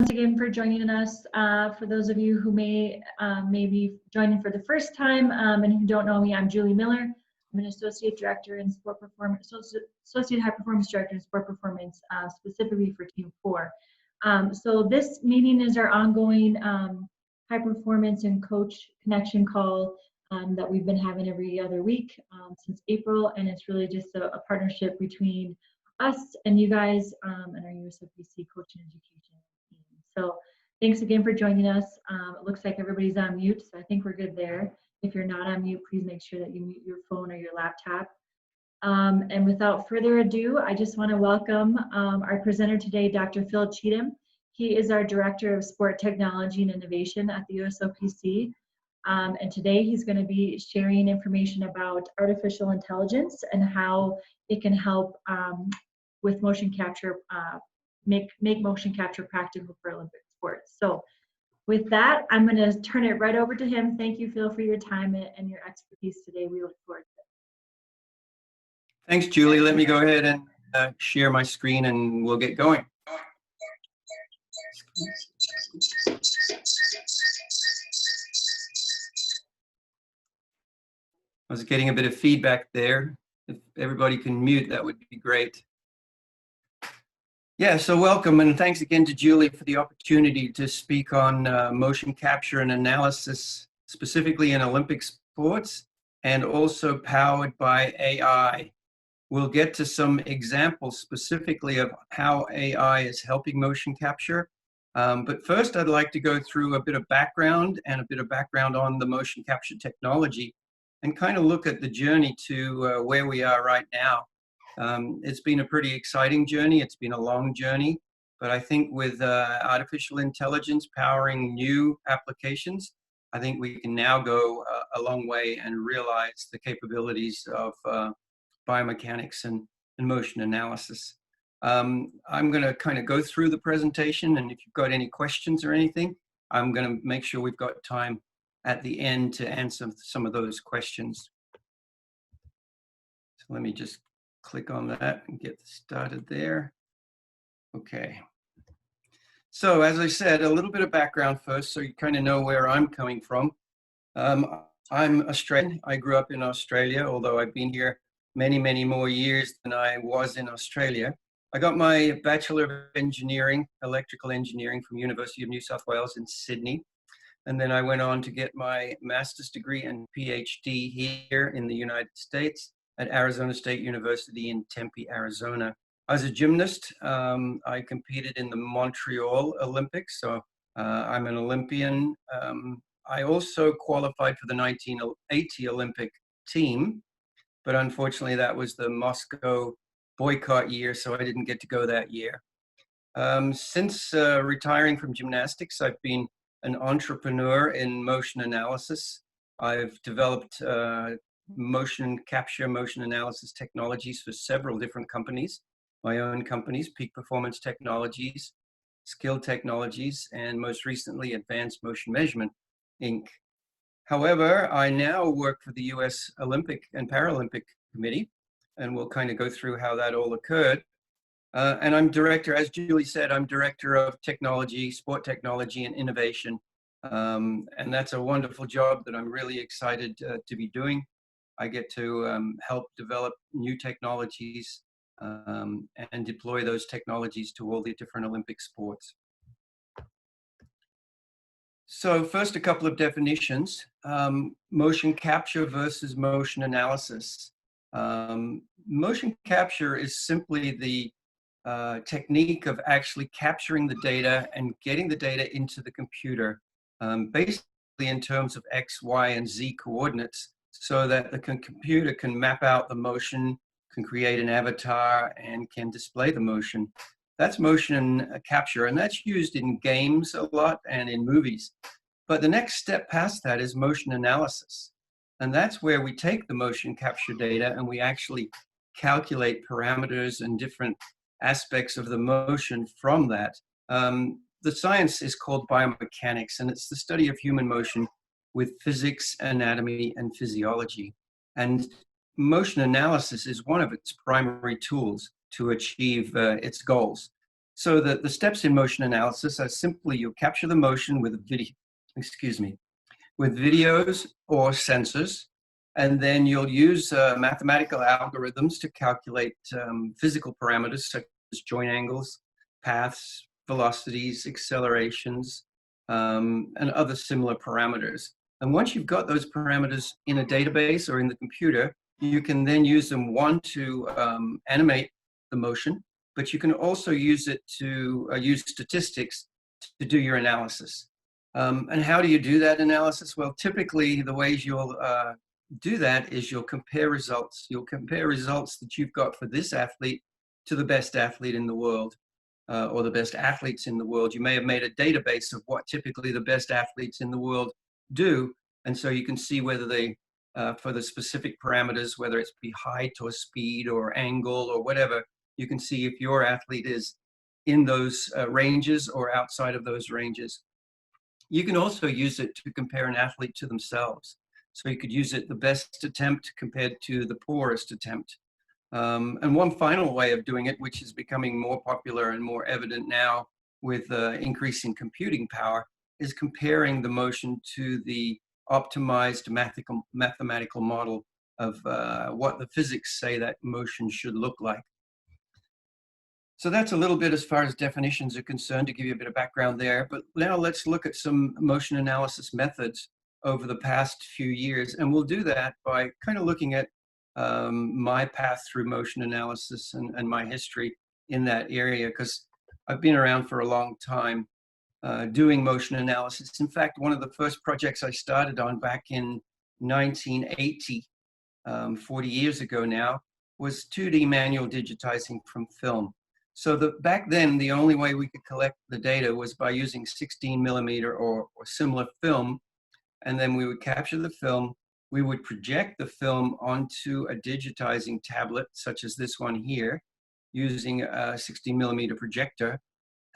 Once again for joining us. For those of you who may be joining for the first time and who don't know me, I'm Julie Miller. I'm an associate director in sport performance, associate high performance director in sport performance, specifically for Team 4. So this meeting is our ongoing high performance and coach connection call that we've been having every other week since April, and it's really just a partnership between us and you guys and our USOPC coaching education team. So thanks again for joining us. It looks like everybody's on mute, so I think we're good there. If you're not on mute, please make sure that you mute your phone or your laptop. And without further ado, I just want to welcome our presenter today, Dr. Phil Cheetham. He is our Director of Sport Technology and Innovation at the USOPC. And today he's going to be sharing information about artificial intelligence and how it can help with motion capture, make motion capture practical for Olympic sports. So with that, I'm going to turn it right over to him. Thank you, Phil, for your time and your expertise today. We look forward to it. Thanks, Julie. Let me go ahead and share my screen and we'll get going. I was getting a bit of feedback there. If everybody can mute, that would be great. Yeah, so welcome and thanks again to Julie for the opportunity to speak on motion capture and analysis, specifically in Olympic sports and also powered by AI. We'll get to some examples specifically of how AI is helping motion capture. But first, I'd like to go through a bit of background and a bit of background on the motion capture technology and kind of look at the journey to where we are right now. It's been a pretty exciting journey. It's been a long journey, but I think with artificial intelligence powering new applications, I think we can now go a long way and realize the capabilities of biomechanics and motion analysis. I'm going to kind of go through the presentation, and if you've got any questions or anything, I'm going to make sure we've got time at the end to answer some of those questions. So let me just click on that and get started there. Okay. So as I said, a little bit of background first, so you kind of know where I'm coming from. I'm Australian. I grew up in Australia, although I've been here many, many more years than I was in Australia. I got my Bachelor of Engineering, Electrical Engineering from University of New South Wales in Sydney. And then I went on to get my master's degree and PhD here in the United States at Arizona State University in Tempe, Arizona. I was a gymnast. I competed in the Montreal Olympics, so I'm an Olympian. I also qualified for the 1980 Olympic team, but unfortunately that was the Moscow boycott year, so I didn't get to go that year. Since retiring from gymnastics, I've been an entrepreneur in motion analysis. I've developed motion capture, motion analysis technologies for several different companies, my own companies, Peak Performance Technologies, Skill Technologies, and most recently Advanced Motion Measurement, Inc. However, I now work for the US Olympic and Paralympic Committee, and we'll kind of go through how that all occurred. And I'm director, as Julie said, I'm director of technology, sport technology and innovation. And that's a wonderful job that I'm really excited to be doing. I get to help develop new technologies and deploy those technologies to all the different Olympic sports. So first, a couple of definitions. Motion capture versus motion analysis. Motion capture is simply the technique of actually capturing the data and getting the data into the computer, basically in terms of X, Y, and Z coordinates, so that the computer can map out the motion, can create an avatar, and can display the motion. That's motion capture, and that's used in games a lot and in movies. But the next step past that is motion analysis. And that's where we take the motion capture data and we actually calculate parameters and different aspects of the motion from that. The science is called biomechanics, and it's the study of human motion with physics, anatomy, and physiology. And motion analysis is one of its primary tools to achieve its goals. So the steps in motion analysis are simply you'll capture the motion with a video, with videos or sensors, and then you'll use mathematical algorithms to calculate physical parameters such as joint angles, paths, velocities, accelerations, and other similar parameters. And once you've got those parameters in a database or in the computer, you can then use them, one, to animate the motion, but you can also use it to use statistics to do your analysis. And how do you do that analysis? Well, typically the ways you'll do that is you'll compare results. You'll compare results that you've got for this athlete to the best athlete in the world, or the best athletes in the world. You may have made a database of what typically the best athletes in the world do. And so you can see whether they, for the specific parameters, whether it's be height or speed or angle or whatever, you can see if your athlete is in those ranges or outside of those ranges. You can also use it to compare an athlete to themselves. So you could use it the best attempt compared to the poorest attempt. And one final way of doing it, which is becoming more popular and more evident now with increasing computing power, is comparing the motion to the optimized mathematical model of what the physics say that motion should look like. So that's a little bit as far as definitions are concerned, to give you a bit of background there. But now let's look at some motion analysis methods over the past few years. And we'll do that by kind of looking at my path through motion analysis and my history in that area, because I've been around for a long time doing motion analysis. In fact, one of the first projects I started on back in 1980, 40 years ago now, was 2D manual digitizing from film. So back then, the only way we could collect the data was by using 16 millimeter or similar film. And then we would capture the film. We would project the film onto a digitizing tablet, such as this one here, using a 16 millimeter projector.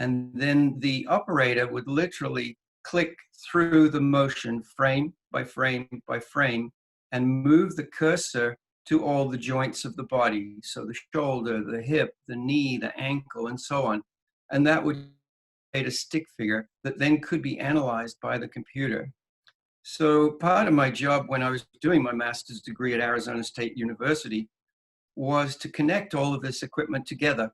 And then the operator would literally click through the motion frame by frame by frame and move the cursor to all the joints of the body. So the shoulder, the hip, the knee, the ankle, and so on. And that would create a stick figure that then could be analyzed by the computer. So part of my job when I was doing my master's degree at Arizona State University was to connect all of this equipment together.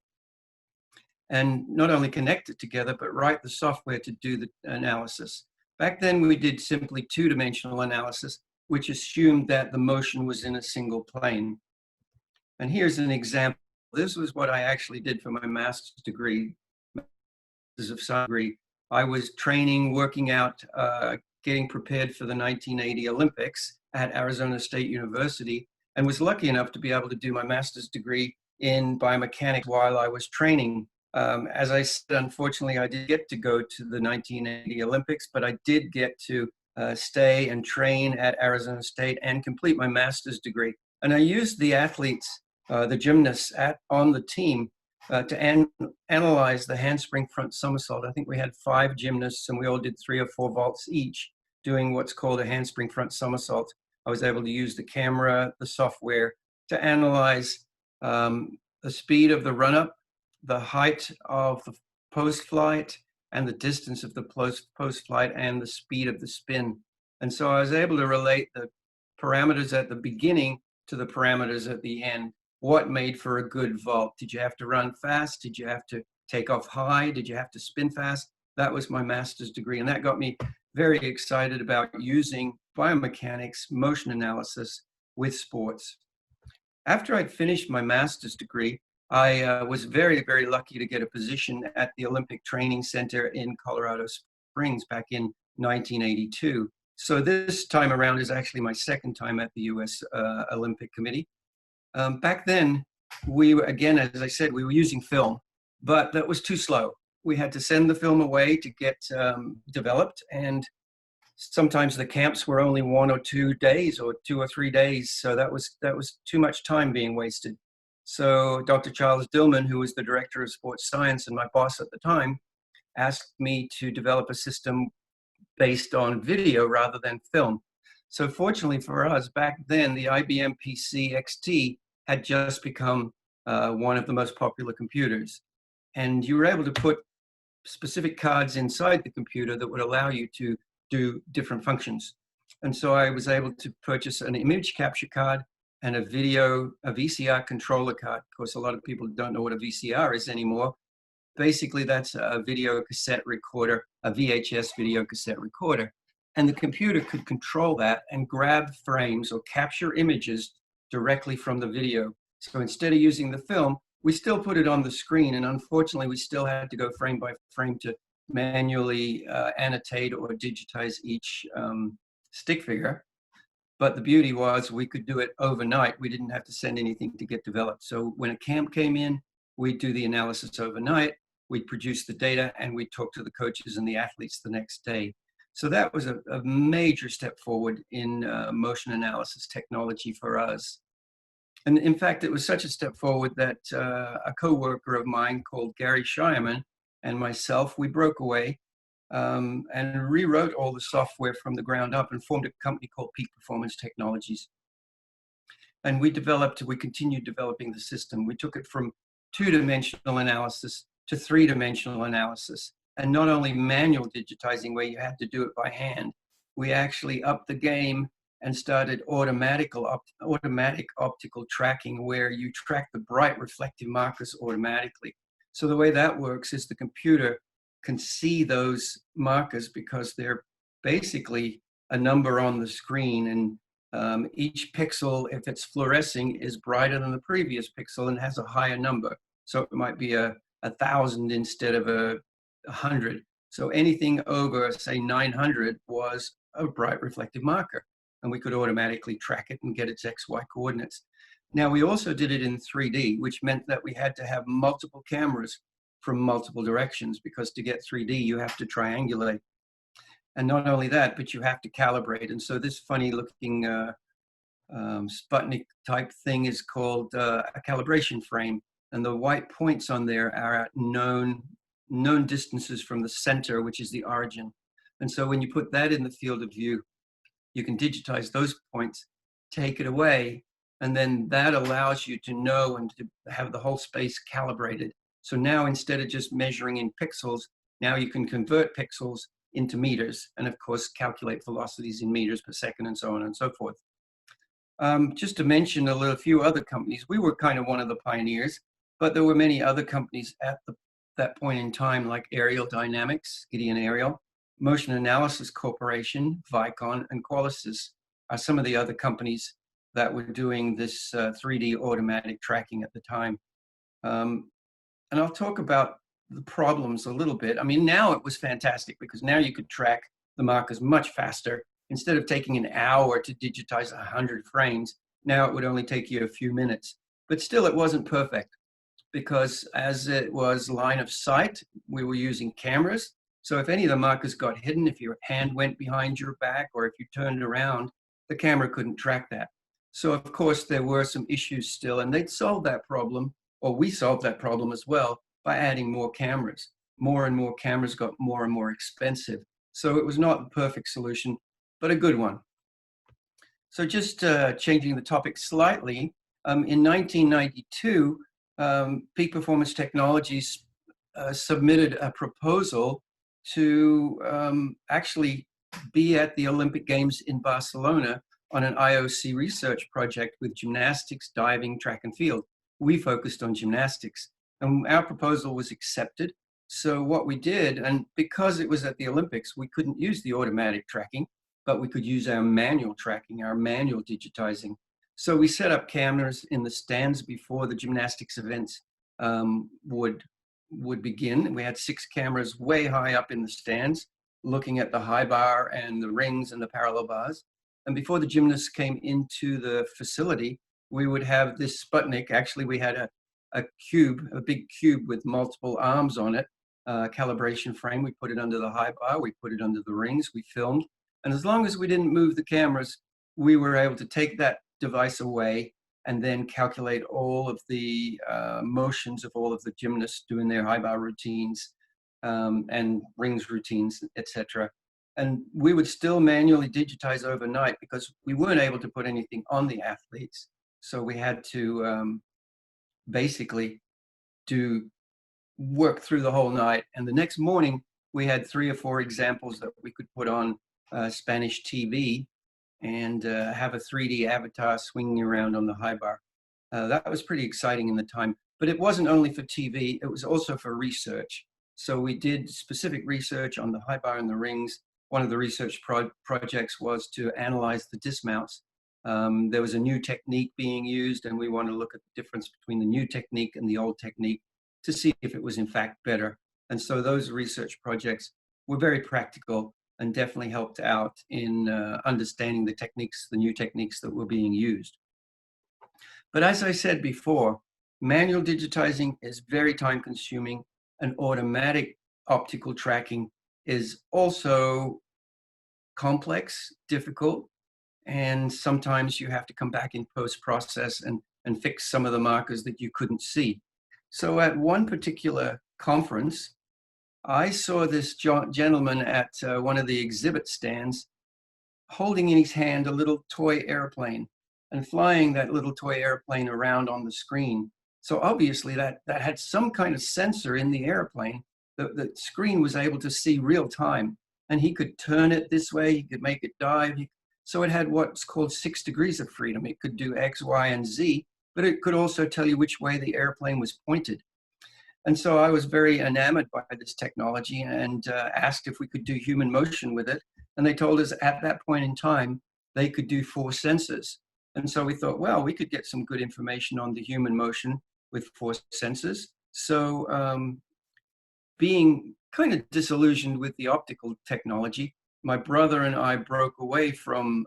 And not only connect it together, but write the software to do the analysis. Back then, we did simply two-dimensional analysis, which assumed that the motion was in a single plane. And here's an example. This was what I actually did for my master's degree, Master's of Science degree. I was training, working out, getting prepared for the 1980 Olympics at Arizona State University, and was lucky enough to be able to do my master's degree in biomechanics while I was training. As I said, unfortunately, I did get to go to the 1980 Olympics, but I did get to stay and train at Arizona State and complete my master's degree. And I used the athletes, the gymnasts on the team to analyze the handspring front somersault. I think we had 5 gymnasts and we all did 3 or 4 vaults each doing what's called a handspring front somersault. I was able to use the camera, the software to analyze the speed of the run-up, the height of the post-flight, and the distance of the post-flight and the speed of the spin. And so I was able to relate the parameters at the beginning to the parameters at the end. What made for a good vault? Did you have to run fast? Did you have to take off high? Did you have to spin fast? That was my master's degree. And that got me very excited about using biomechanics, motion analysis with sports. After I'd finished my master's degree, I was very, very lucky to get a position at the Olympic Training Center in Colorado Springs back in 1982. So this time around is actually my second time at the U.S. Olympic Committee. Back then, we were, again, as I said, we were using film, but that was too slow. We had to send the film away to get developed, and sometimes the camps were only 1 or 2 days or 2 or 3 days, so that was too much time being wasted. So Dr. Charles Dillman, who was the director of sports science and my boss at the time, asked me to develop a system based on video rather than film. So fortunately for us, back then, the IBM PC XT had just become one of the most popular computers. and you were able to put specific cards inside the computer that would allow you to do different functions. And so I was able to purchase an image capture card and a VCR controller card. Of course, a lot of people don't know what a VCR is anymore. Basically, that's a video cassette recorder, a VHS video cassette recorder. And the computer could control that and grab frames or capture images directly from the video. So instead of using the film, we still put it on the screen. And unfortunately, we still had to go frame by frame to manually annotate or digitize each stick figure. But the beauty was we could do it overnight. We didn't have to send anything to get developed. So when a camp came in, we'd do the analysis overnight, we'd produce the data, and we'd talk to the coaches and the athletes the next day. So that was a major step forward in motion analysis technology for us. And in fact, it was such a step forward that a coworker of mine called Gary Shireman and myself, we broke away and rewrote all the software from the ground up and formed a company called Peak Performance Technologies. And we continued developing the system. We took it from two-dimensional analysis to three-dimensional analysis. And not only manual digitizing where you had to do it by hand, we actually upped the game and started automatic optical tracking where you track the bright reflective markers automatically. So the way that works is the computer can see those markers because they're basically a number on the screen, and each pixel, if it's fluorescing, is brighter than the previous pixel and has a higher number. So it might be a 1,000 instead of a 100. So anything over, say, 900 was a bright reflective marker, and we could automatically track it and get its XY coordinates. Now, we also did it in 3D, which meant that we had to have multiple cameras from multiple directions, because to get 3D, you have to triangulate. And not only that, but you have to calibrate. And so this funny looking Sputnik type thing is called a calibration frame. And the white points on there are at known distances from the center, which is the origin. And so when you put that in the field of view, you can digitize those points, take it away, and then that allows you to know and to have the whole space calibrated. So now instead of just measuring in pixels, now you can convert pixels into meters, and of course calculate velocities in meters per second, and so on and so forth. Just to mention a few other companies, we were kind of one of the pioneers, but there were many other companies at that point in time, like Aerial Dynamics, Gideon Aerial, Motion Analysis Corporation, Vicon, and Qualisys are some of the other companies that were doing this 3D automatic tracking at the time. And I'll talk about the problems a little bit. I mean, now it was fantastic because now you could track the markers much faster. Instead of taking an hour to digitize 100 frames, now it would only take you a few minutes. But still, it wasn't perfect because as it was line of sight, we were using cameras. So if any of the markers got hidden, if your hand went behind your back or if you turned around, the camera couldn't track that. So of course, there were some issues still, and they'd solved that problem, or we solved that problem as well, by adding more cameras. More and more cameras got more and more expensive. So it was not the perfect solution, but a good one. So just changing the topic slightly, in 1992, Peak Performance Technologies submitted a proposal to actually be at the Olympic Games in Barcelona on an IOC research project with gymnastics, diving, track and field. We focused on gymnastics, and our proposal was accepted. So what we did, and because it was at the Olympics, we couldn't use the automatic tracking, but we could use our manual tracking, our manual digitizing. So we set up cameras in the stands before the gymnastics events would begin. We had 6 cameras way high up in the stands, looking at the high bar and the rings and the parallel bars. And before the gymnasts came into the facility, we would have this Sputnik. Actually, we had a big cube with multiple arms on it, calibration frame. We put it under the high bar, we put it under the rings, we filmed. And as long as we didn't move the cameras, we were able to take that device away and then calculate all of the motions of all of the gymnasts doing their high bar routines and rings routines, etc. And we would still manually digitize overnight because we weren't able to put anything on the athletes. So we had to basically do work through the whole night. And the next morning, we had 3 or 4 examples that we could put on Spanish TV and have a 3D avatar swinging around on the high bar. That was pretty exciting in the time, but it wasn't only for TV, it was also for research. So we did specific research on the high bar and the rings. One of the research projects was to analyze the dismounts. There was a new technique being used, and we wanted to look at the difference between the new technique and the old technique to see if it was in fact better. And so those research projects were very practical and definitely helped out in understanding the techniques, the new techniques that were being used. But as I said before, manual digitizing is very time consuming, and automatic optical tracking is also complex, difficult, and sometimes you have to come back in post-process and fix some of the markers that you couldn't see. So at one particular conference, I saw this gentleman at one of the exhibit stands holding in his hand a little toy airplane and flying that little toy airplane around on the screen. So obviously that had some kind of sensor in the airplane. The screen was able to see real time, and he could turn it this way, he could make it dive. So it had what's called 6 degrees of freedom. It could do X, Y, and Z, but it could also tell you which way the airplane was pointed. And so I was very enamored by this technology and asked if we could do human motion with it. And they told us at that point in time, they could do 4 sensors. And so we thought, well, we could get some good information on the human motion with 4 sensors. So being kind of disillusioned with the optical technology, my brother and I broke away from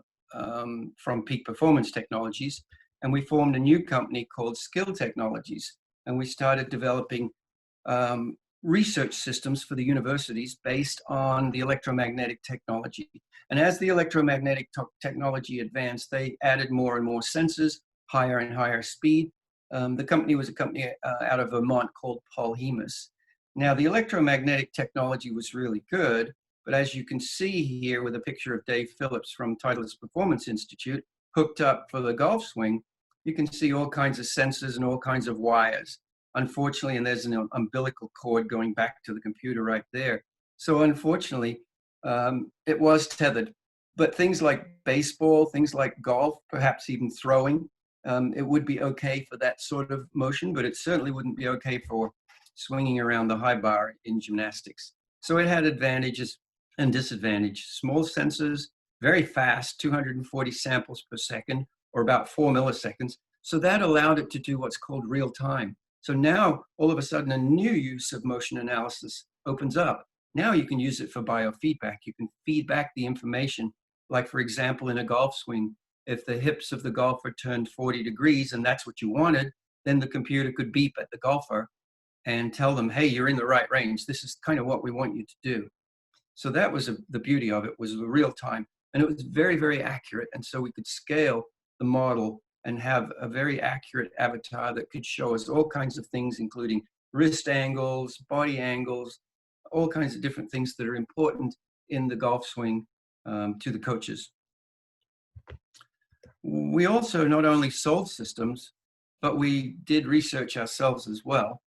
Peak Performance Technologies, and we formed a new company called Skill Technologies. And we started developing research systems for the universities based on the electromagnetic technology. And as the electromagnetic technology advanced, they added more and more sensors, higher and higher speed. The company was a company out of Vermont called Paul Hemus. Now, the electromagnetic technology was really good, but as you can see here with a picture of Dave Phillips from Titleist Performance Institute, hooked up for the golf swing, you can see all kinds of sensors and all kinds of wires. Unfortunately, and there's an umbilical cord going back to the computer right there. So unfortunately, it was tethered. But things like baseball, things like golf, perhaps even throwing, it would be okay for that sort of motion, but it certainly wouldn't be okay for swinging around the high bar in gymnastics. So it had advantages and disadvantages. Small sensors, very fast, 240 samples per second, or about 4 milliseconds. So that allowed it to do what's called real time. So now, all of a sudden, a new use of motion analysis opens up. Now you can use it for biofeedback. You can feed back the information. Like, for example, in a golf swing, if the hips of the golfer turned 40 degrees and that's what you wanted, then the computer could beep at the golfer and tell them, hey, you're in the right range. This is kind of what we want you to do. So that was the beauty of it, was the real time. And it was very, very accurate. And so we could scale the model and have a very accurate avatar that could show us all kinds of things, including wrist angles, body angles, all kinds of different things that are important in the golf swing to the coaches. We also not only sold systems, but we did research ourselves as well.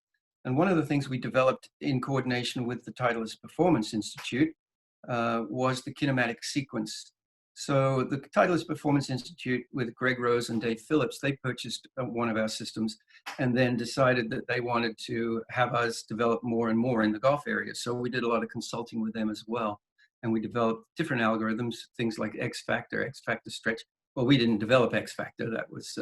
And one of the things we developed in coordination with the Titleist Performance Institute was the kinematic sequence. So the Titleist Performance Institute with Greg Rose and Dave Phillips, they purchased one of our systems and then decided that they wanted to have us develop more and more in the golf area. So we did a lot of consulting with them as well. And we developed different algorithms, things like X Factor stretch. Well, we didn't develop X Factor, that was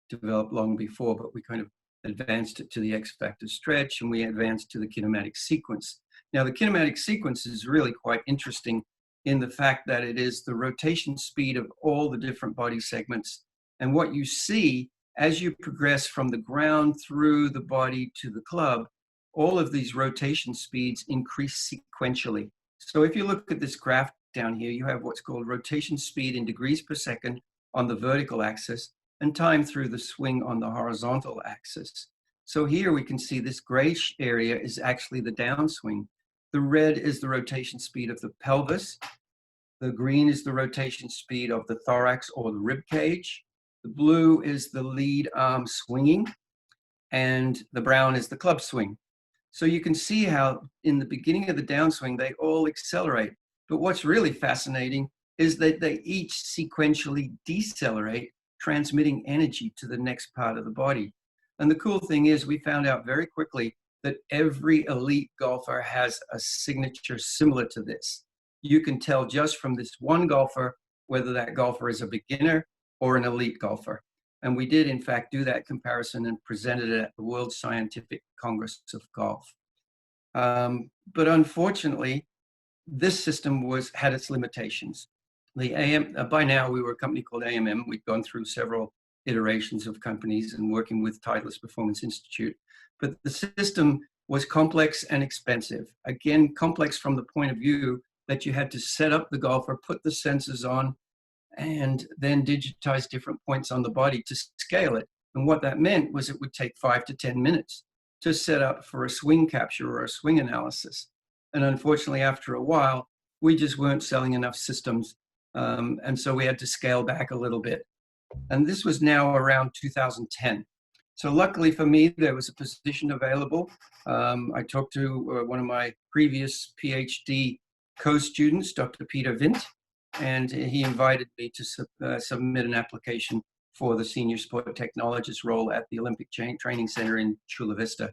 developed long before, but we kind of advanced it to the X Factor stretch, and we advanced to the kinematic sequence. Now, the kinematic sequence is really quite interesting in the fact that it is the rotation speed of all the different body segments. And what you see as you progress from the ground through the body to the club, all of these rotation speeds increase sequentially. So if you look at this graph down here, you have what's called rotation speed in degrees per second on the vertical axis and time through the swing on the horizontal axis. So here we can see this grayish area is actually the downswing. The red is the rotation speed of the pelvis. The green is the rotation speed of the thorax or the rib cage. The blue is the lead arm swinging, and the brown is the club swing. So you can see how in the beginning of the downswing, they all accelerate. But what's really fascinating is that they each sequentially decelerate, transmitting energy to the next part of the body. And the cool thing is we found out very quickly that every elite golfer has a signature similar to this. You can tell just from this one golfer whether that golfer is a beginner or an elite golfer. And we did, in fact, do that comparison and presented it at the World Scientific Congress of Golf. But unfortunately, this system had its limitations. By now, we were a company called AMM. We'd gone through several iterations of companies and working with Titleist Performance Institute. But the system was complex and expensive. Again, complex from the point of view that you had to set up the golfer, put the sensors on, and then digitize different points on the body to scale it. And what that meant was it would take 5 to 10 minutes to set up for a swing capture or a swing analysis. And unfortunately, after a while, we just weren't selling enough systems. And so we had to scale back a little bit. And this was now around 2010. So luckily for me, there was a position available. I talked to one of my previous PhD co-students, Dr. Peter Vint, and he invited me to submit an application for the senior sport technologist role at the Olympic Training Center in Chula Vista.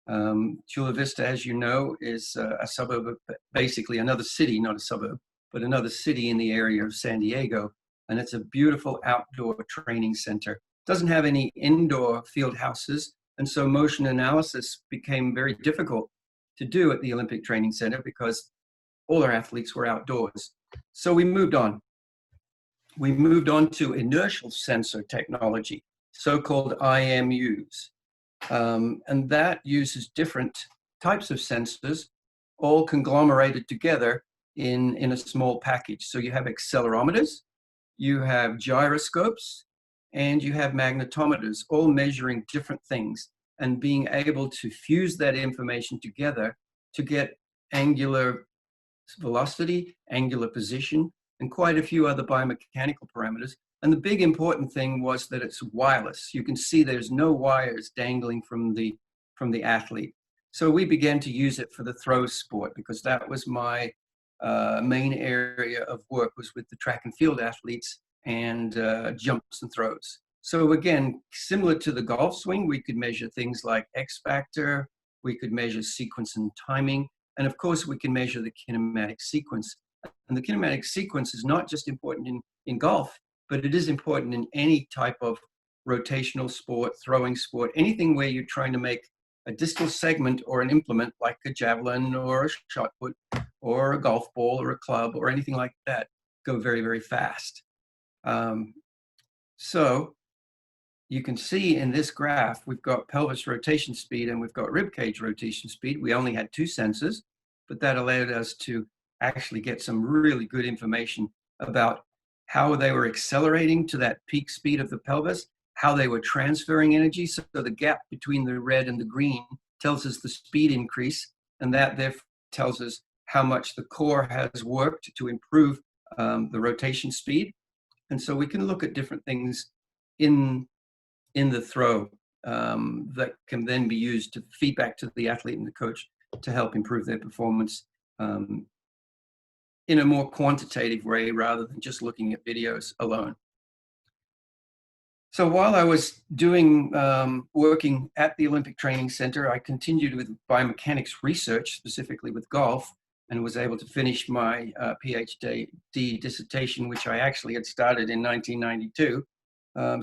Chula Vista, as you know, is a suburb of basically another city, not a suburb, but another city in the area of San Diego. And it's a beautiful outdoor training center. Doesn't have any indoor field houses. And so motion analysis became very difficult to do at the Olympic Training Center because all our athletes were outdoors. So we moved on. We moved on to inertial sensor technology, so-called IMUs. And that uses different types of sensors, all conglomerated together in a small package. So you have accelerometers, you have gyroscopes, and you have magnetometers, all measuring different things and being able to fuse that information together to get angular velocity, angular position, and quite a few other biomechanical parameters. And the big important thing was that it's wireless. You can see there's no wires dangling from the athlete. So we began to use it for the throw sport because that was my main area of work, was with the track and field athletes and jumps and throws. So again, similar to the golf swing, we could measure things like X factor, we could measure sequence and timing, and of course we can measure the kinematic sequence. And the kinematic sequence is not just important in golf, but it is important in any type of rotational sport, throwing sport, anything where you're trying to make a distal segment or an implement like a javelin or a shot put or a golf ball or a club or anything like that go very, very fast. So you can see in this graph, we've got pelvis rotation speed and we've got rib cage rotation speed. We only had 2 sensors, but that allowed us to actually get some really good information about how they were accelerating to that peak speed of the pelvis, how they were transferring energy. So the gap between the red and the green tells us the speed increase, and that therefore tells us how much the core has worked to improve the rotation speed. And so we can look at different things in the throw that can then be used to feed back to the athlete and the coach to help improve their performance in a more quantitative way rather than just looking at videos alone. So while I was working at the Olympic Training Center, I continued with biomechanics research, specifically with golf, and was able to finish my PhD dissertation, which I actually had started in 1992.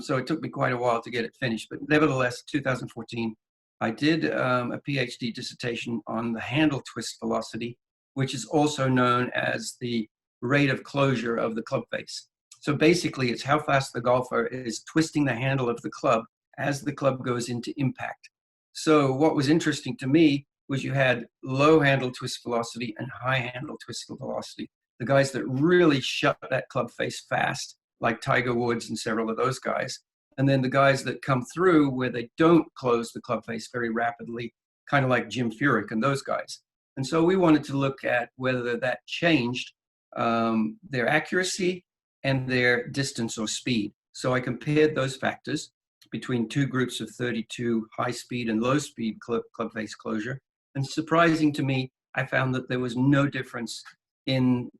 So it took me quite a while to get it finished, but nevertheless, 2014, I did a PhD dissertation on the handle twist velocity, which is also known as the rate of closure of the club face. So basically, it's how fast the golfer is twisting the handle of the club as the club goes into impact. So what was interesting to me was you had low handle twist velocity and high handle twist velocity. The guys that really shut that club face fast, like Tiger Woods and several of those guys. And then the guys that come through where they don't close the club face very rapidly, kind of like Jim Furyk and those guys. And so we wanted to look at whether that changed their accuracy and their distance or speed. So I compared those factors between 2 groups of 32 high speed and low speed club face closure. And surprising to me, I found that there was no difference in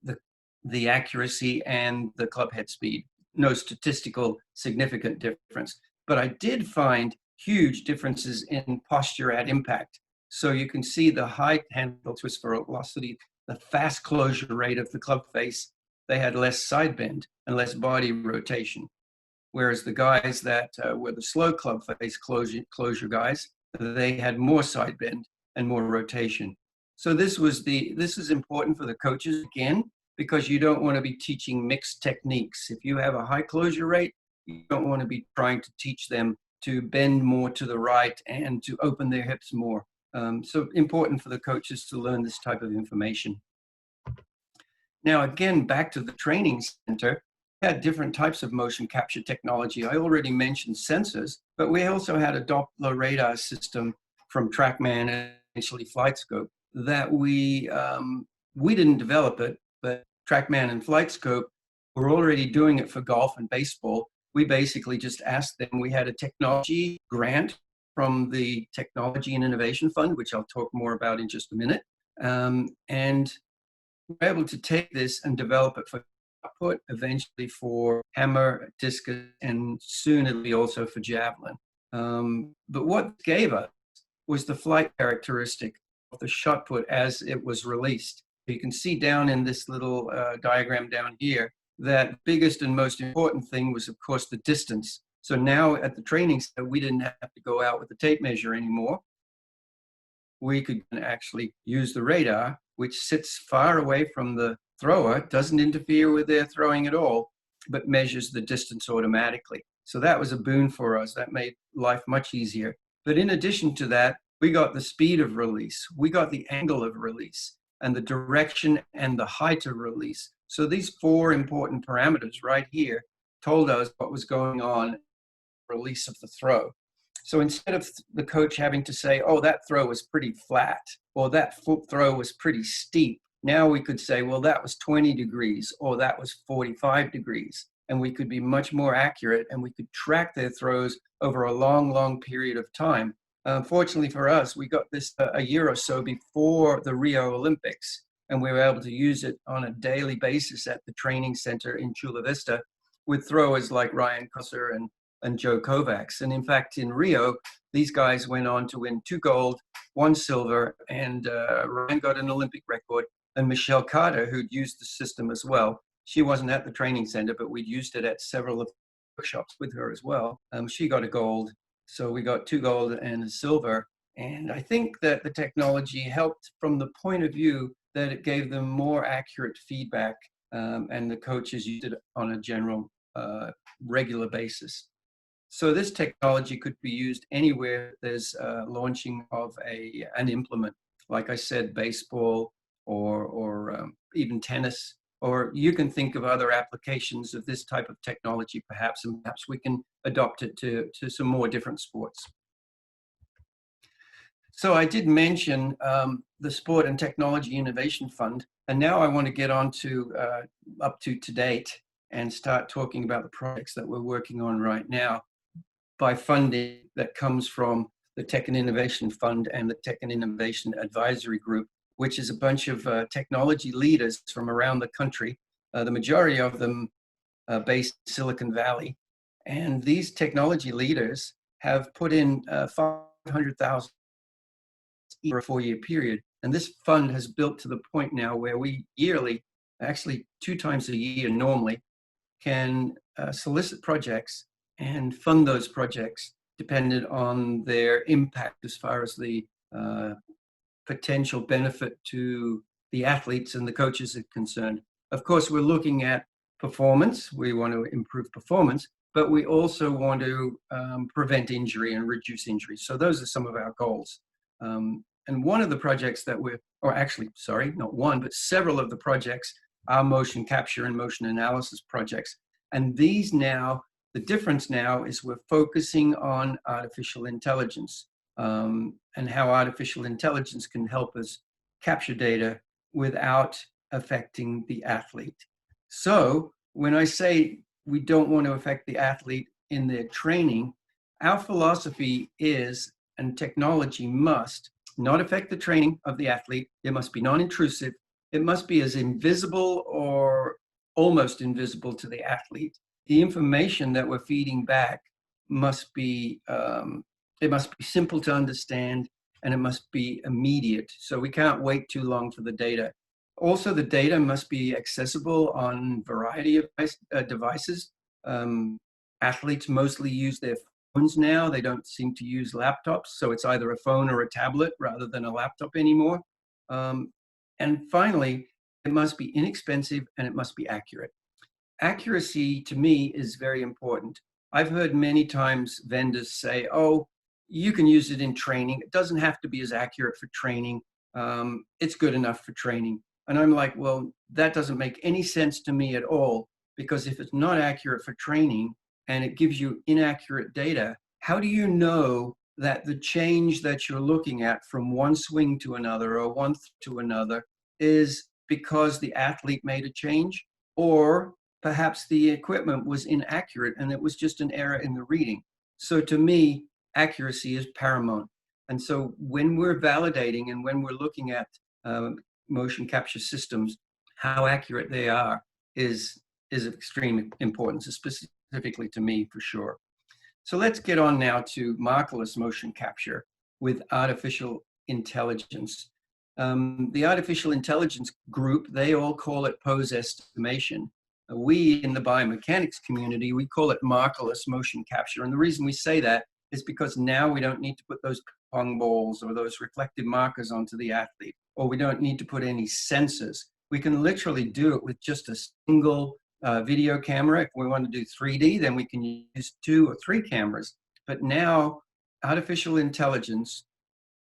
the accuracy and the club head speed, no statistical significant difference. But I did find huge differences in posture at impact. So you can see the high handle twist velocity, the fast closure rate of the club face, they had less side bend and less body rotation. Whereas the guys that were the slow club face closure guys, they had more side bend and more rotation. So this is important for the coaches again, because you don't want to be teaching mixed techniques. If you have a high closure rate, you don't want to be trying to teach them to bend more to the right and to open their hips more. So important for the coaches to learn this type of information. Now, again, back to the training center, we had different types of motion capture technology. I already mentioned sensors, but we also had a Doppler radar system from TrackMan and initially FlightScope that we didn't develop it, but TrackMan and FlightScope were already doing it for golf and baseball. We basically just asked them. We had a technology grant from the Technology and Innovation Fund, which I'll talk more about in just a minute. And we're able to take this and develop it for output, eventually for hammer, discus, and soon it'll be also for javelin. But what gave us was the flight characteristic of the shot put as it was released. You can see down in this little diagram down here, that biggest and most important thing was, of course, the distance. So now at the training center, we didn't have to go out with the tape measure anymore. We could actually use the radar, which sits far away from the thrower, doesn't interfere with their throwing at all, but measures the distance automatically. So that was a boon for us. That made life much easier. But in addition to that, we got the speed of release, we got the angle of release, and the direction and the height of release. So these four important parameters right here told us what was going on release of the throw. So instead of the coach having to say, oh, that throw was pretty flat, or that throw was pretty steep, now we could say, well, that was 20 degrees, or that was 45 degrees. And we could be much more accurate, and we could track their throws over a long, long period of time. Fortunately for us, we got this a year or so before the Rio Olympics, and we were able to use it on a daily basis at the training center in Chula Vista with throwers like Ryan Kusser and Joe Kovacs. And in fact, in Rio, these guys went on to win 2 gold, 1 silver, and Ryan got an Olympic record. And Michelle Carter, who'd used the system as well, she wasn't at the training center, but we'd used it at several of the workshops with her as well. She got a gold. So we got 2 gold and a silver. And I think that the technology helped from the point of view that it gave them more accurate feedback, and the coaches used it on a general, regular basis. So this technology could be used anywhere there's launching of an implement, like I said, baseball or even tennis, or you can think of other applications of this type of technology perhaps, and perhaps we can adopt it to some more different sports. So I did mention the Sport and Technology Innovation Fund, and now I want to get on to up to date and start talking about the projects that we're working on right now by funding that comes from the Tech and Innovation Fund and the Tech and Innovation Advisory Group, which is a bunch of technology leaders from around the country, the majority of them based in Silicon Valley. And these technology leaders have put in 500,000 for a 4-year period. And this fund has built to the point now where we yearly, actually 2 times a year normally, can solicit projects and fund those projects dependent on their impact as far as the potential benefit to the athletes and the coaches are concerned. Of course, we're looking at performance. We want to improve performance, but we also want to prevent injury and reduce injury. So those are some of our goals. And one of the projects that we're, or actually, sorry, not one, but several of the projects are motion capture and motion analysis projects. And these now, the difference now is we're focusing on artificial intelligence and how artificial intelligence can help us capture data without affecting the athlete. So when I say we don't want to affect the athlete in their training, our philosophy is, and technology must, not affect the training of the athlete. It must be non-intrusive. It must be as invisible or almost invisible to the athlete. The information that we're feeding back must be, it must be simple to understand, and it must be immediate. So we can't wait too long for the data. Also, the data must be accessible on a variety of devices. Athletes mostly use their phones now. They don't seem to use laptops. So it's either a phone or a tablet rather than a laptop anymore. And finally, it must be inexpensive and it must be accurate. Accuracy to me is very important. I've heard many times vendors say, oh, you can use it in training. It doesn't have to be as accurate for training. It's good enough for training. And I'm like, well, that doesn't make any sense to me at all, because if it's not accurate for training and it gives you inaccurate data, how do you know that the change that you're looking at from one swing to another or one to another is because the athlete made a change, or perhaps the equipment was inaccurate and it was just an error in the reading? So to me, accuracy is paramount. And so when we're validating and when we're looking at motion capture systems, how accurate they are is of extreme importance, specifically to me for sure. So let's get on now to markerless motion capture with artificial intelligence. The artificial intelligence group, they all call it pose estimation. We in the biomechanics community, we call it markerless motion capture. And the reason we say that is because now we don't need to put those pong balls or those reflective markers onto the athlete, or we don't need to put any sensors. We can literally do it with just a single video camera. If we want to do 3D, then we can use 2 or 3 cameras. But now artificial intelligence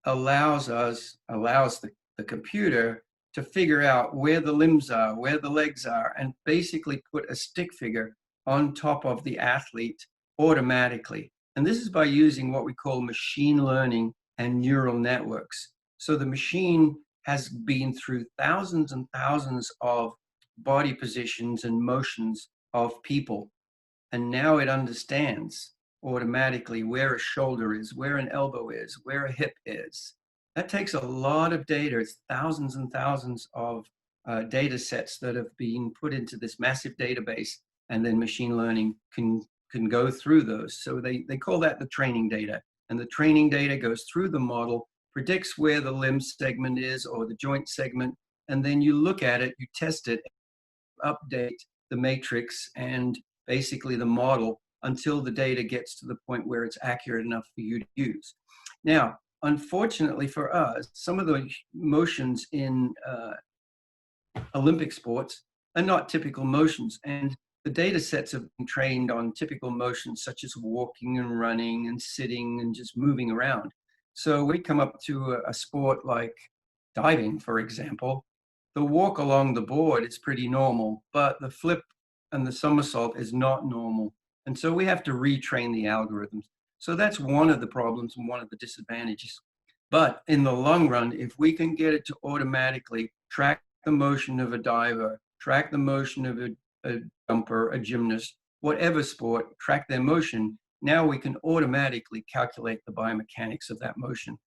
allows the computer to figure out where the limbs are, where the legs are, and basically put a stick figure on top of the athlete automatically. And this is by using what we call machine learning and neural networks. So the machine has been through thousands and thousands of body positions and motions of people. And now it understands automatically where a shoulder is, where an elbow is, where a hip is. That takes a lot of data. It's thousands and thousands of data sets that have been put into this massive database, and then machine learning can go through those. So they call that the training data. And the training data goes through the model, predicts where the limb segment is or the joint segment, and then you look at it, you test it, update the matrix and basically the model until the data gets to the point where it's accurate enough for you to use. Now, unfortunately for us, some of the motions in Olympic sports are not typical motions, and the data sets have been trained on typical motions such as walking and running and sitting and just moving around. So we come up to a sport like diving, for example. The walk along the board is pretty normal, but the flip and the somersault is not normal. And so we have to retrain the algorithms. So that's one of the problems and one of the disadvantages. But in the long run, if we can get it to automatically track the motion of a diver, track the motion of a jumper, a gymnast, whatever sport, track their motion, now we can automatically calculate the biomechanics of that motion.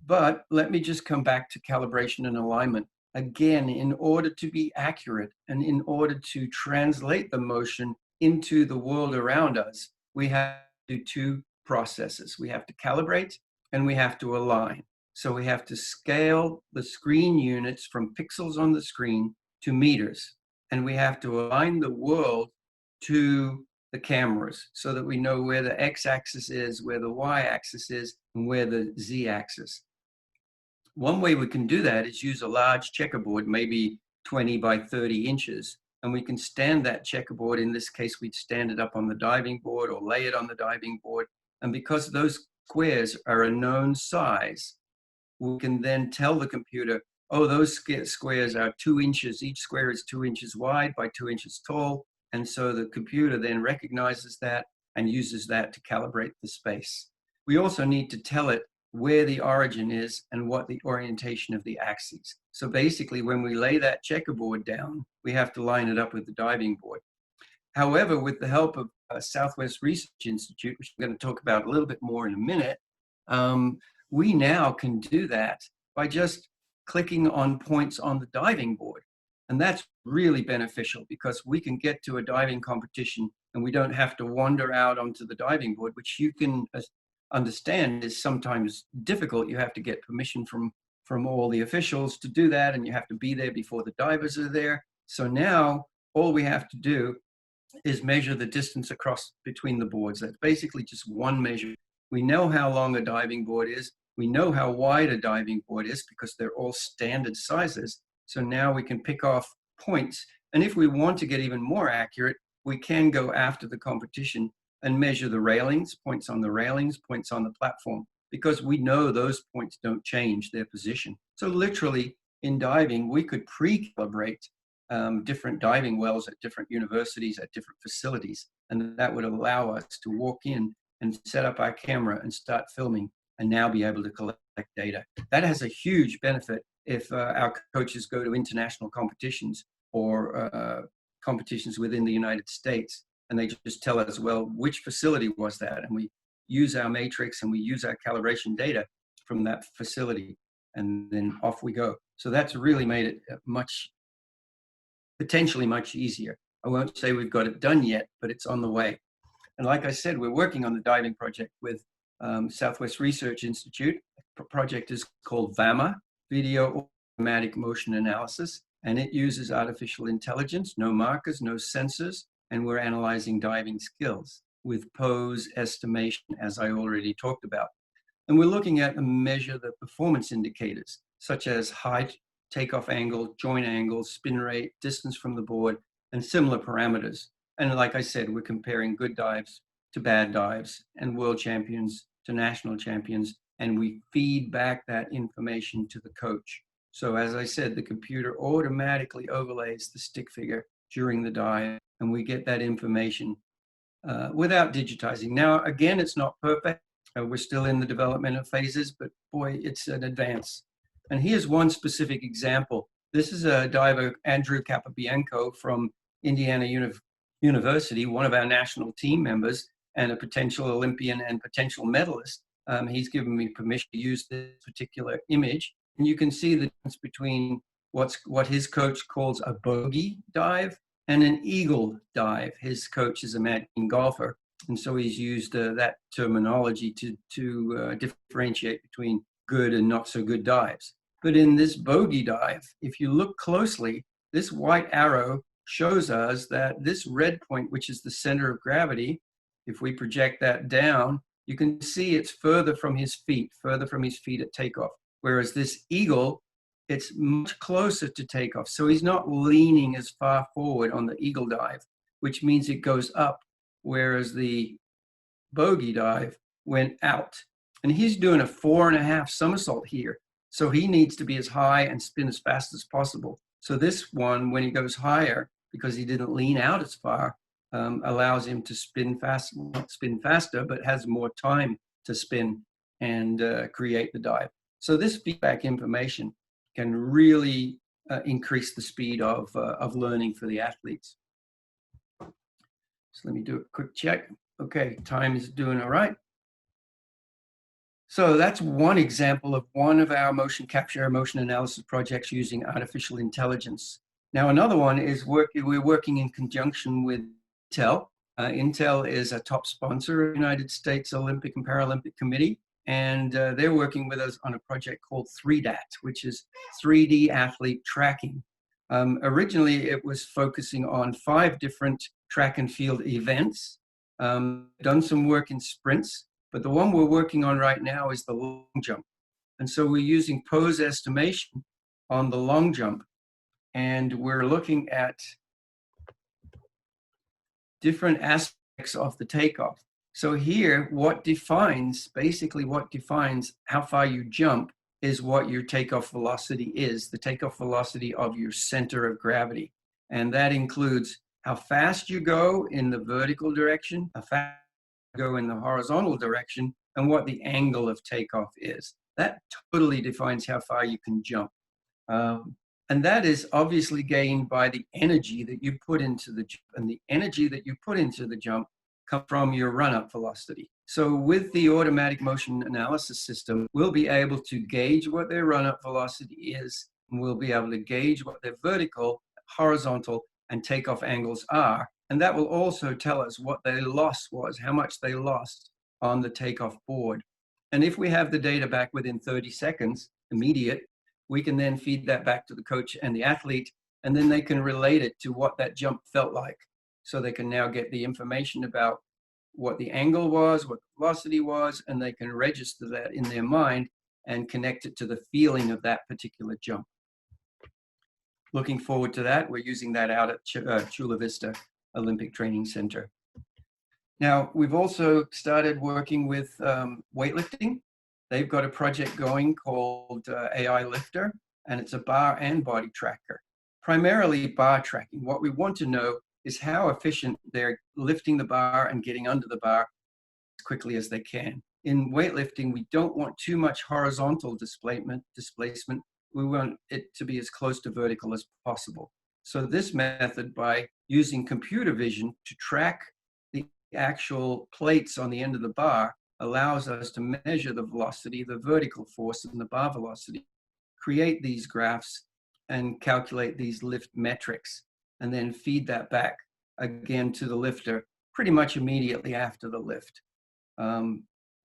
But let me just come back to calibration and alignment. Again, in order to be accurate and in order to translate the motion into the world around us, we have to do 2 processes. We have to calibrate and we have to align. So we have to scale the screen units from pixels on the screen to meters. And we have to align the world to the cameras so that we know where the x-axis is, where the y-axis is, and where the z-axis. One way we can do that is use a large checkerboard, maybe 20 by 30 inches, and we can stand that checkerboard. In this case, we'd stand it up on the diving board or lay it on the diving board. And because those squares are a known size, we can then tell the computer, oh, those squares are 2 inches. Each square is 2 inches wide by 2 inches tall. And so the computer then recognizes that and uses that to calibrate the space. We also need to tell it where the origin is and what the orientation of the axes. So basically, when we lay that checkerboard down, we have to line it up with the diving board. However, with the help of Southwest Research Institute, which I'm going to talk about a little bit more in a minute, we now can do that by just clicking on points on the diving board. And that's really beneficial because we can get to a diving competition and we don't have to wander out onto the diving board, which you can understand is sometimes difficult. You have to get permission from all the officials to do that, and you have to be there before the divers are there. So now all we have to do is measure the distance across between the boards. That's basically just one measure. We know how long a diving board is. We know how wide a diving board is because they're all standard sizes. So now we can pick off points. And if we want to get even more accurate, we can go after the competition and measure the railings, points on the railings, points on the platform, because we know those points don't change their position. So literally in diving, we could pre-calibrate different diving wells at different universities, at different facilities. And that would allow us to walk in and set up our camera and start filming and now be able to collect data. That has a huge benefit if our coaches go to international competitions or competitions within the United States, and they just tell us, well, which facility was that? And we use our matrix and we use our calibration data from that facility, and then off we go. So that's really made it potentially much easier. I won't say we've got it done yet, but it's on the way. And like I said, we're working on the diving project with Southwest Research Institute. The project is called VAMA, Video Automatic Motion Analysis, and it uses artificial intelligence, no markers, no sensors, and we're analyzing diving skills with pose estimation, as I already talked about. And we're looking at and measure the performance indicators, such as height, takeoff angle, joint angle, spin rate, distance from the board, and similar parameters. And like I said, we're comparing good dives to bad dives and world champions to national champions, and we feed back that information to the coach. So as I said, the computer automatically overlays the stick figure during the dive, and we get that information without digitizing. Now, again, it's not perfect. We're still in the developmental phases, but boy, it's an advance. And here's one specific example. This is a diver, Andrew Capobianco from Indiana University, one of our national team members and a potential Olympian and potential medalist. He's given me permission to use this particular image. And you can see the difference between what his coach calls a bogey dive and an eagle dive. His coach is a American golfer, and so he's used that terminology to differentiate between good and not so good dives. But in this bogey dive, if you look closely, this white arrow shows us that this red point, which is the center of gravity, if we project that down, you can see it's further from his feet at takeoff. Whereas this eagle, it's much closer to takeoff. So he's not leaning as far forward on the eagle dive, which means it goes up, whereas the bogey dive went out. And he's doing a 4.5 somersault here. So he needs to be as high and spin as fast as possible. So this one, when he goes higher, because he didn't lean out as far, allows him to spin faster, but has more time to spin and create the dive. So this feedback information can really increase the speed of learning for the athletes. So let me do a quick check. Okay, time is doing all right. So that's one example of one of our motion capture, motion analysis projects using artificial intelligence. Now, another one is we're working in conjunction with Intel. Intel is a top sponsor of the United States Olympic and Paralympic Committee, and they're working with us on a project called 3DAT, which is 3D athlete tracking. Originally, it was focusing on 5 different track and field events, done some work in sprints, but the one we're working on right now is the long jump. And so we're using pose estimation on the long jump, and we're looking at different aspects of the takeoff. So here, basically what defines how far you jump is what your takeoff velocity is, the takeoff velocity of your center of gravity. And that includes how fast you go in the vertical direction, how fast you go in the horizontal direction, and what the angle of takeoff is. That totally defines how far you can jump. And that is obviously gained by the energy that you put into the jump. And the energy that you put into the jump comes from your run-up velocity. So with the automatic motion analysis system, we'll be able to gauge what their run-up velocity is, and we'll be able to gauge what their vertical, horizontal, and takeoff angles are. And that will also tell us what their loss was, how much they lost on the takeoff board. And if we have the data back within 30 seconds, immediate, we can then feed that back to the coach and the athlete, and then they can relate it to what that jump felt like. So they can now get the information about what the angle was, what the velocity was, and they can register that in their mind and connect it to the feeling of that particular jump. Looking forward to that. We're using that out at Chula Vista Olympic Training Center. Now, we've also started working with weightlifting. They've got a project going called AI Lifter, and it's a bar and body tracker, primarily bar tracking. What we want to know is how efficient they're lifting the bar and getting under the bar as quickly as they can. In weightlifting, we don't want too much horizontal displacement. We want it to be as close to vertical as possible. So this method, by using computer vision to track the actual plates on the end of the bar, allows us to measure the velocity, the vertical force, and the bar velocity, create these graphs, and calculate these lift metrics, and then feed that back again to the lifter pretty much immediately after the lift.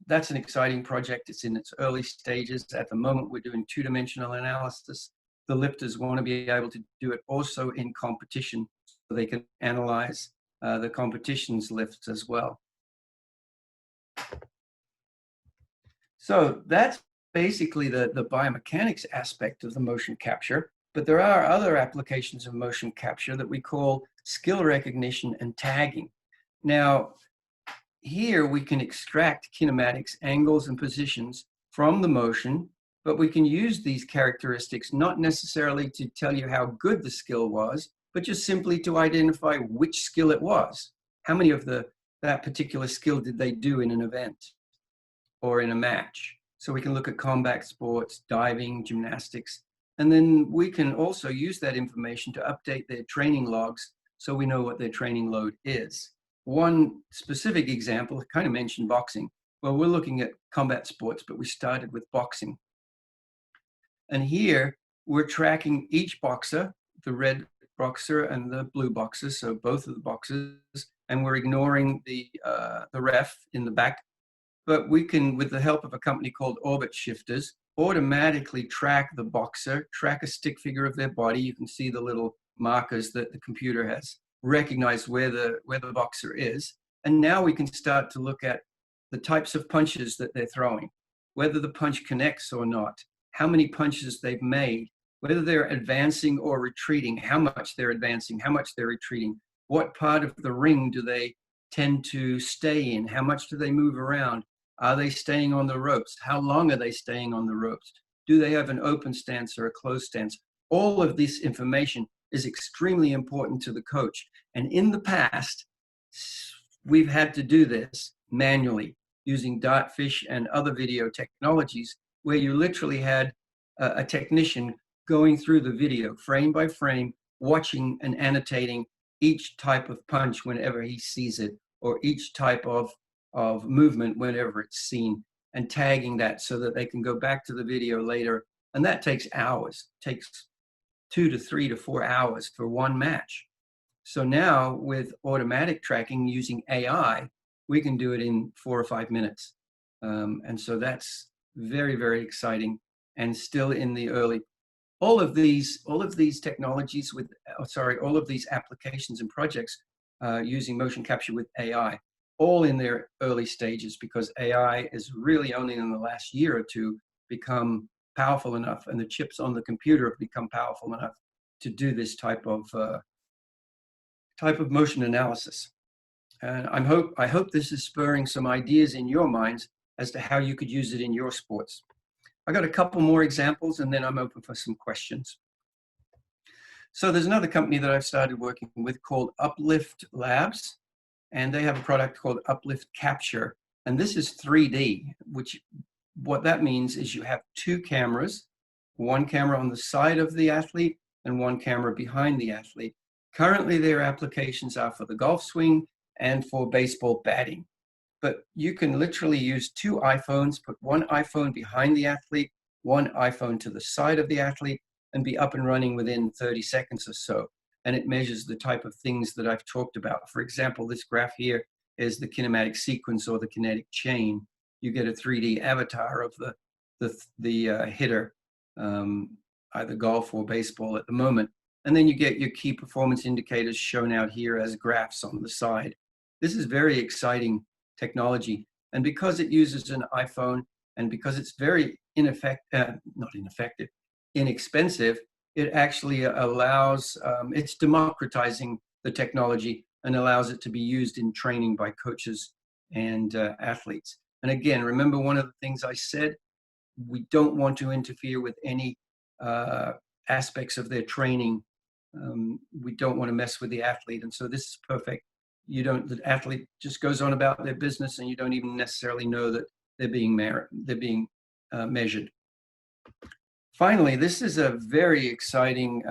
That's an exciting project. It's in its early stages. At the moment, we're doing two-dimensional analysis. The lifters want to be able to do it also in competition, so they can analyze the competition's lifts as well. So that's basically the biomechanics aspect of the motion capture. But there are other applications of motion capture that we call skill recognition and tagging. Now, here we can extract kinematics, angles, and positions from the motion, but we can use these characteristics not necessarily to tell you how good the skill was, but just simply to identify which skill it was. How many of that particular skill did they do in an event or in a match? So we can look at combat sports, diving, gymnastics, and then we can also use that information to update their training logs so we know what their training load is. One specific example, I kind of mentioned boxing. Well, we're looking at combat sports, but we started with boxing. And here we're tracking each boxer, the red boxer and the blue boxer, so both of the boxers, and we're ignoring the ref in the back. But we can, with the help of a company called Orbit Shifters, automatically track the boxer, track a stick figure of their body. You can see the little markers that the computer has recognized where the boxer is. And now we can start to look at the types of punches that they're throwing, whether the punch connects or not, how many punches they've made, whether they're advancing or retreating, how much they're advancing, how much they're retreating, what part of the ring do they tend to stay in, how much do they move around, are they staying on the ropes, how long are they staying on the ropes, do they have an open stance or a closed stance. All of this information is extremely important to the coach. And in the past, we've had to do this manually using Dartfish and other video technologies, where you literally had a technician going through the video frame by frame, watching and annotating each type of punch whenever he sees it, or each type of movement whenever it's seen, and tagging that so that they can go back to the video later. And that takes hours, takes 2 to 3 to 4 hours for one match. So now with automatic tracking using AI, we can do it in 4 or 5 minutes. And so that's very, very exciting and still in the early. All of these technologies with, all of these applications and projects using motion capture with AI, all in their early stages, because AI is really only in the last year or two become powerful enough, and the chips on the computer have become powerful enough to do this type of motion analysis. And I hope this is spurring some ideas in your minds as to how you could use it in your sports. I got a couple more examples, and then I'm open for some questions. So there's another company that I've started working with called Uplift Labs, and they have a product called Uplift Capture. And this is 3D, which what that means is you have 2 cameras, one camera on the side of the athlete and one camera behind the athlete. Currently, their applications are for the golf swing and for baseball batting. but you can literally use 2 iPhones, put one iPhone behind the athlete, one iPhone to the side of the athlete, and be up and running within 30 seconds or so. And it measures the type of things that I've talked about. For example, this graph here is the kinematic sequence or the kinetic chain. You get a 3D avatar of the hitter, either golf or baseball at the moment. And then you get your key performance indicators shown out here as graphs on the side. This is very exciting technology. And because it uses an iPhone and because it's very inexpensive, it actually allows, it's democratizing the technology and allows it to be used in training by coaches and athletes. And again, remember one of the things I said, we don't want to interfere with any aspects of their training. We don't want to mess with the athlete. And so this is perfect. The athlete just goes on about their business and you don't even necessarily know that they're being measured. Finally, this is a very exciting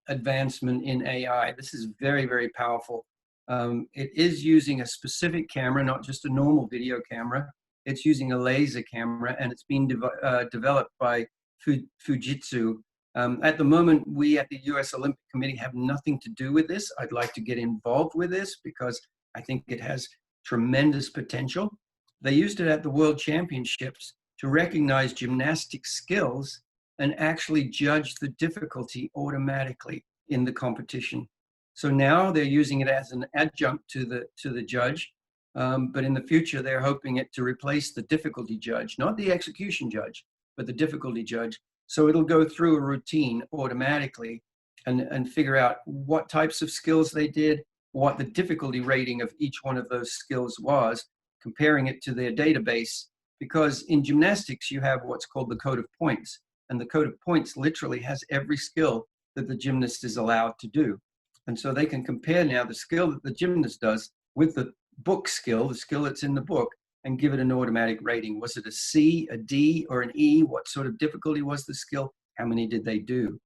advancement in AI. This is very, very powerful. It is using a specific camera, not just a normal video camera. It's using a laser camera, and it's been developed by Fujitsu. At the moment, we at the US Olympic Committee have nothing to do with this. I'd like to get involved with this because I think it has tremendous potential. They used it at the World Championships to recognize gymnastic skills and actually judge the difficulty automatically in the competition. So now they're using it as an adjunct to the judge, but in the future they're hoping it to replace the difficulty judge, not the execution judge, but the difficulty judge. So it'll go through a routine automatically and figure out what types of skills they did, what the difficulty rating of each one of those skills was, comparing it to their database. Because in gymnastics, you have what's called the code of points. And the code of points literally has every skill that the gymnast is allowed to do. And so they can compare now the skill that the gymnast does with the book skill, the skill that's in the book, and give it an automatic rating. Was it a C, a D, or an E? What sort of difficulty was the skill? How many did they do?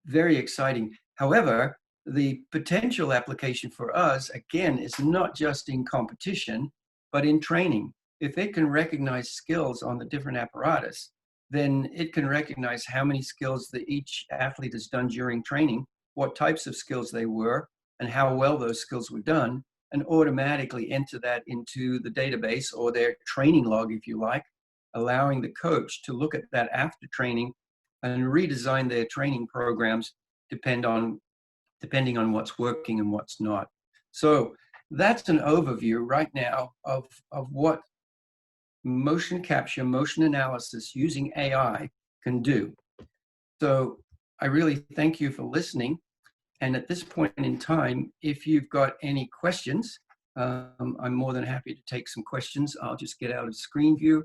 Very exciting. However, the potential application for us, again, is not just in competition, but in training. If it can recognize skills on the different apparatus, then it can recognize how many skills that each athlete has done during training, what types of skills they were, and how well those skills were done, and automatically enter that into the database or their training log, if you like, allowing the coach to look at that after training and redesign their training programs depending on what's working and what's not. So that's an overview right now of what motion capture, motion analysis using AI can do. So I really thank you for listening. And at this point in time, if you've got any questions, I'm more than happy to take some questions. I'll just get out of screen view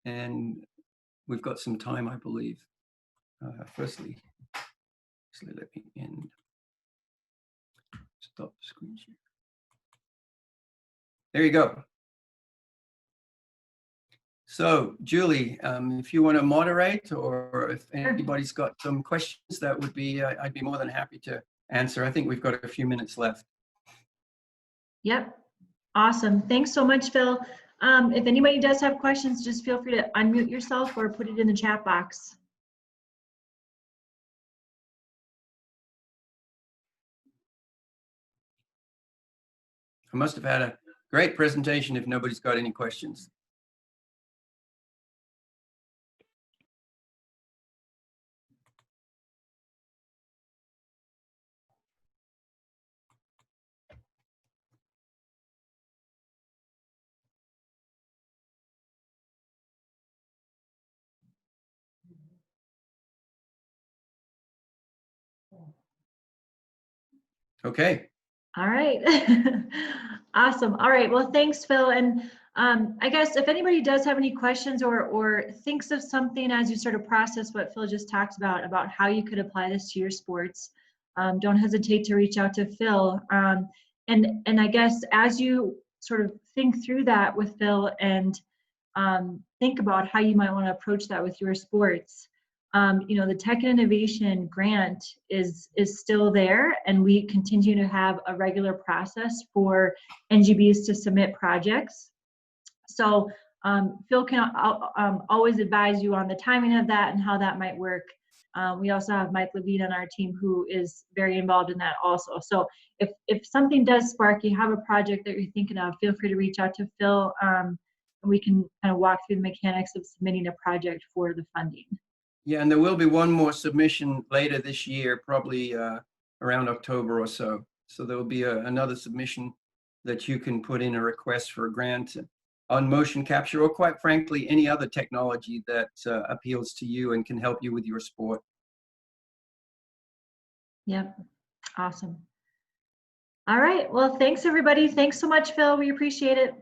and we've got some time, I believe. Firstly, let me end. Stop screen share. There you go. So, Julie, if you want to moderate, or if anybody's got some questions, that would be, I'd be more than happy to answer. I think we've got a few minutes left. Yep. Awesome. Thanks so much, Phil. If anybody does have questions, just feel free to unmute yourself or put it in the chat box. I must have had a great presentation if nobody's got any questions. Okay. All right. Awesome. All right. Well, thanks, Phil. And I guess if anybody does have any questions or thinks of something as you sort of process what Phil just talked about how you could apply this to your sports, don't hesitate to reach out to Phil. And I guess as you sort of think through that with Phil and think about how you might want to approach that with your sports, the Tech and Innovation grant is still there, and we continue to have a regular process for NGBs to submit projects. So Phil can always advise you on the timing of that and how that might work. We also have Mike Levine on our team who is very involved in that also. So if something does spark, you have a project that you're thinking of, feel free to reach out to Phil, and we can kind of walk through the mechanics of submitting a project for the funding. Yeah, and there will be one more submission later this year, probably around October or so. So there will be another submission that you can put in a request for a grant on motion capture, or quite frankly, any other technology that appeals to you and can help you with your sport. Yep, awesome. All right, well, thanks everybody. Thanks so much, Phil. We appreciate it.